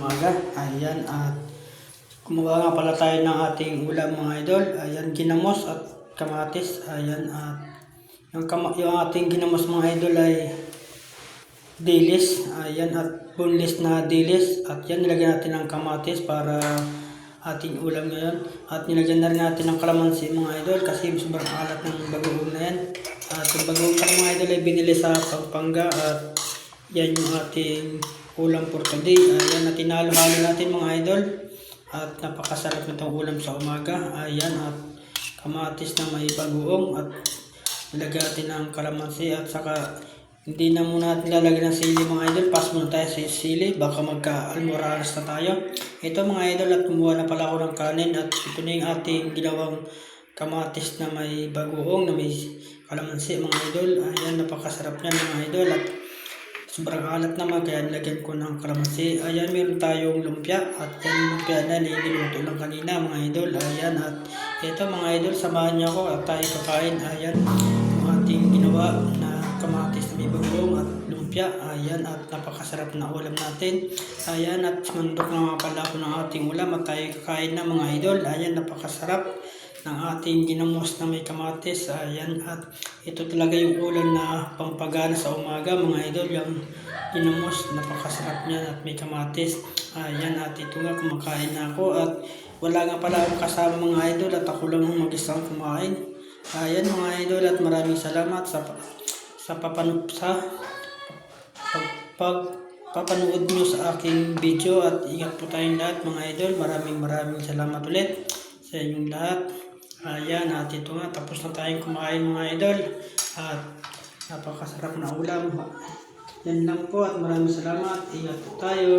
umaga. Ayan, at gumawa nga pala tayo ng ating ulam mga idol. Ayan, ginamos at kamatis. Ayan, at yung ating ginamos mga idol ay dilis. Ayan, at boneless na dilis. At yan, nilagyan natin ng kamatis para ating ulam ngayon. At nilagyan na rin natin ng kalamansi mga idol kasi sobrang alat ng bagoong na yan. At yung bagoong pa mga idol ay binili sa Pampanga. At yan yung ating ulam for today. Ayan, at tinalo-halo natin mga idol. At napakasarap nitong ulam sa umaga. Ayan, at kamatis na may bagoong. At nilagyan natin ng kalamansi. At saka hindi na muna natin lalagyan ng sili mga idol. Pass muna tayo sa sili. Baka magka-almoranas na tayo. Ito mga idol, at kumuha na pala ako ng kanin. At ito na yung ating ginawang kamatis na may bagoong, na may kalamansi mga idol. Ayan, napakasarap niyan mga idol. At sobrang alat naman kaya nilagyan ko ng kalamansi. Ayan, meron tayong lumpia. At yan lumpia na niluto lang kanina mga idol. Ayan, at ito mga idol, samahan niyo ako at tayo kakain. Ayan, yung ating ginawa na kamatis na may bagoong at lumpia. Ayan, at napakasarap na ulam natin. Ayan, at mandok na pala ako ng ating ulam at tayo kakain na mga idol. Ayan, napakasarap ng ating ginamos na may kamatis. Ayan, at ito talaga yung ulam na pampagana sa umaga mga idol, yung ginamos. Napakasarap niyan at may kamatis. Ayan, at ito nga, kumakain na ako at wala nga pala akong kasama mga idol at ako lang ang mag-isang kumain. Ayan mga idol, at maraming salamat sa papanood nyo sa aking video. At ingat po tayong lahat mga idol. Maraming salamat ulit sa inyong lahat. Ayan, at ito nga, tapos na tayong kumain mga idol. At napakasarap na ulam. Yan lang po, at maraming salamat. Ingat po tayo.